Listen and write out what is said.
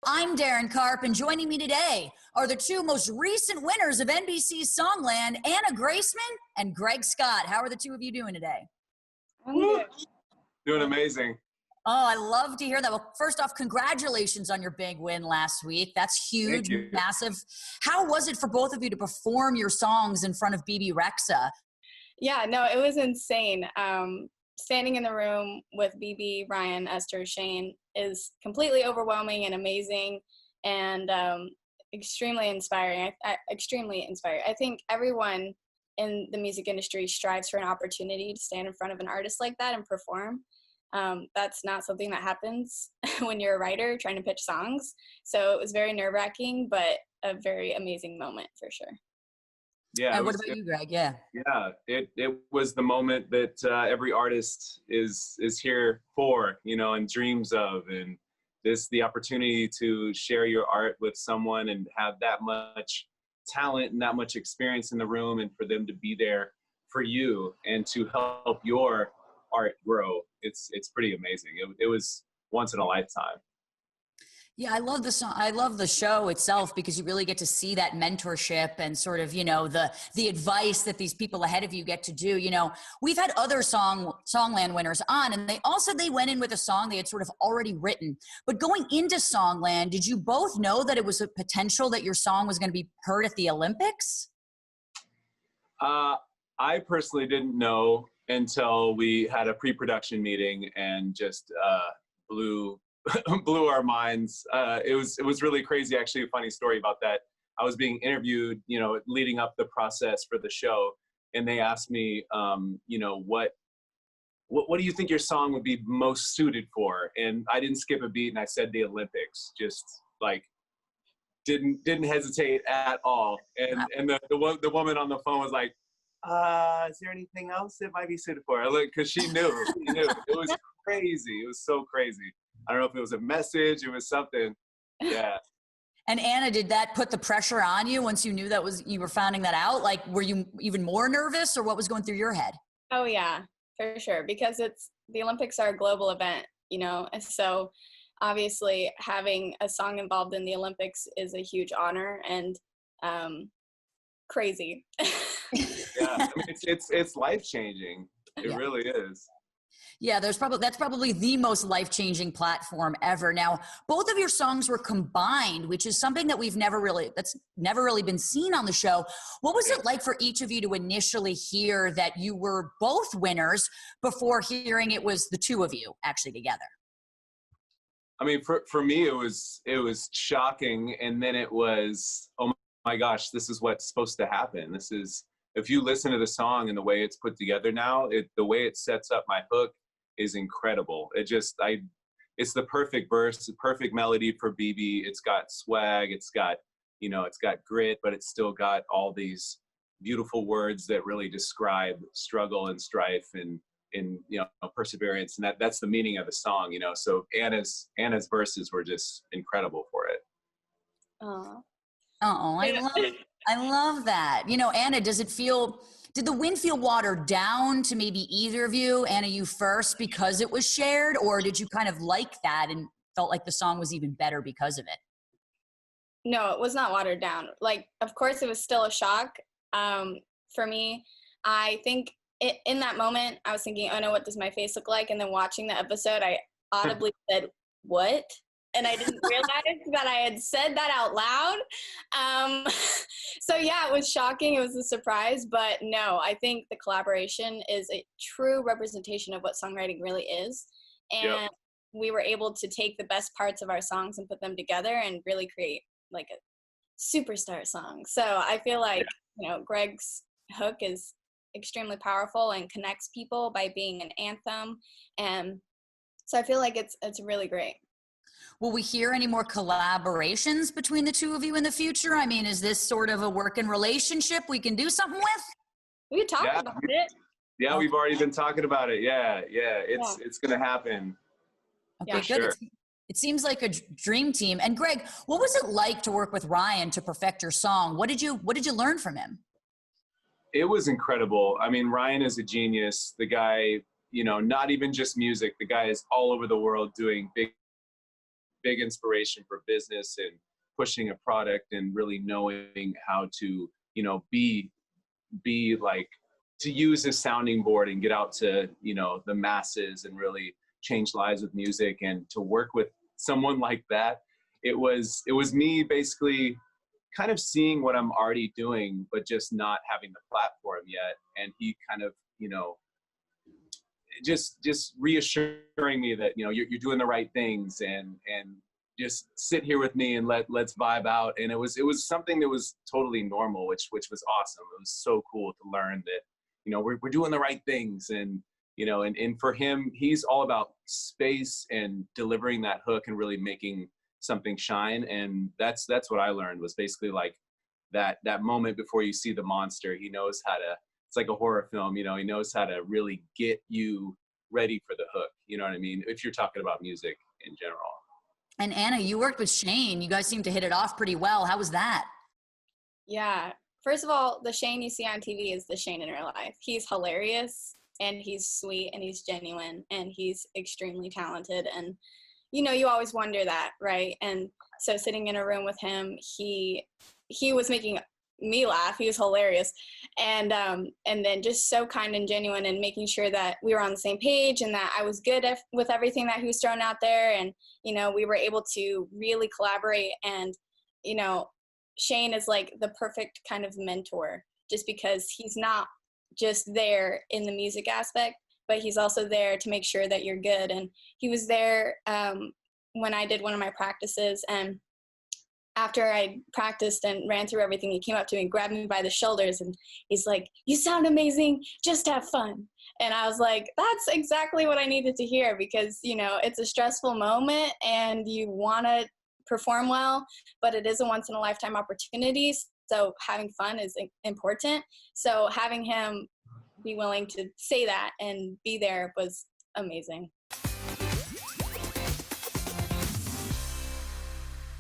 I'm Darren Karp, and joining me today are the two most recent winners of NBC's Songland, Anna Graceman and Greg Scott. How are the two of you doing today? I'm good. Doing amazing. Oh, I love to hear that. Well, first off, congratulations on your big win last week. That's huge, massive. How was it for both of you to perform your songs in front of Bebe Rexha? Yeah, no, it was insane. Standing in the room with Bebe, Ryan, Esther, Shane is completely overwhelming and amazing, and extremely inspiring. Extremely inspiring. I think everyone in the music industry strives for an opportunity to stand in front of an artist like that and perform. That's not something that happens when you're a writer trying to pitch songs. So it was very nerve-wracking, but a very amazing moment for sure. Yeah. And what about you, Greg? Yeah. Yeah, it was the moment that every artist is here for, and dreams of, and the opportunity to share your art with someone and have that much talent and that much experience in the room, and for them to be there for you and to help your art grow. It's pretty amazing. It was once in a lifetime. Yeah, I love the song. I love the show itself because you really get to see that mentorship and sort of, the advice that these people ahead of you get to do. We've had other Songland winners on, and they all said they went in with a song they had sort of already written. But going into Songland, did you both know that it was a potential that your song was going to be heard at the Olympics? I personally didn't know until we had a pre-production meeting and just blew our minds. It was really crazy. Actually, a funny story about that. I was being interviewed, leading up the process for the show, and they asked me, what do you think your song would be most suited for? And I didn't skip a beat, and I said the Olympics. Just like didn't hesitate at all. And the woman on the phone was like, is there anything else it might be suited for? Because she knew. It was crazy. It was so crazy. I don't know if it was a message, it was something. Yeah. And Anna, did that put the pressure on you once you knew you were finding that out? Like, were you even more nervous, or what was going through your head? Oh yeah, for sure. Because the Olympics are a global event, so obviously having a song involved in the Olympics is a huge honor and crazy. Yeah, I mean, it's life-changing. It really is. Yeah, that's probably the most life-changing platform ever. Now, both of your songs were combined, which is something that that's never really been seen on the show. What was it like for each of you to initially hear that you were both winners before hearing it was the two of you actually together? I mean, for me, it was shocking, and then it was, oh my gosh, this is what's supposed to happen. If you listen to the song and the way it's put together now, the way it sets up my hook is incredible. It's the perfect verse, the perfect melody for Bebe. It's got swag, it's got grit, but it's still got all these beautiful words that really describe struggle and strife and perseverance. And that's the meaning of the song, So Anna's verses were just incredible for it. I love that. Anna, did the win feel watered down to maybe either of you? Anna, you first, because it was shared, or did you kind of like that and felt like the song was even better because of it? No, it was not watered down. Like, of course it was still a shock. For me, I think in that moment, I was thinking, oh no, what does my face look like? And then watching the episode, I audibly said, what? And I didn't realize that I had said that out loud. So yeah, it was shocking. It was a surprise, but no, I think the collaboration is a true representation of what songwriting really is. And we were able to take the best parts of our songs and put them together and really create like a superstar song. So I feel like, Greg's hook is extremely powerful and connects people by being an anthem. And so I feel like it's really great. Will we hear any more collaborations between the two of you in the future? I mean, is this sort of a working relationship we can do something with? We talked about it. Yeah, we've already been talking about it. Yeah. It's going to happen. Okay, good. Sure. It seems like a dream team. And Greg, what was it like to work with Ryan to perfect your song? What did you learn from him? It was incredible. I mean, Ryan is a genius. The guy, not even just music. The guy is all over the world doing big big inspiration for business and pushing a product and really knowing how to, you know, be like, to use a sounding board and get out to, you know, the masses and really change lives with music. And to work with someone like that, it was me basically kind of seeing what I'm already doing, but just not having the platform yet. And he kind of, you know, just reassuring me that, you know, you're doing the right things, and just sit here with me and let's vibe out. And it was something that was totally normal, which was awesome. It was so cool to learn that, you know, we're doing the right things. And, you know, and for him, he's all about space and delivering that hook and really making something shine. And that's what I learned, was basically like that moment before you see the monster. He knows how to, it's like a horror film, you know, he knows how to really get you ready for the hook. You know what I mean? If you're talking about music in general. And Anna, you worked with Shane. You guys seem to hit it off pretty well. How was that? Yeah. First of all, the Shane you see on TV is the Shane in real life. He's hilarious, and he's sweet, and he's genuine, and he's extremely talented. And, you know, you always wonder that, right? And so sitting in a room with him, he was making me laugh. He was hilarious. And then just so kind and genuine, and making sure that we were on the same page and that I was good with everything that he was throwing out there. And, you know, we were able to really collaborate. And, you know, Shane is like the perfect kind of mentor, just because he's not just there in the music aspect, but he's also there to make sure that you're good. And he was there when I did one of my practices, and after I practiced and ran through everything, he came up to me and grabbed me by the shoulders, and he's like, "You sound amazing, just have fun." And I was like, that's exactly what I needed to hear, because, you know, it's a stressful moment and you want to perform well, but it is a once in a lifetime opportunity. So having fun is important. So having him be willing to say that and be there was amazing.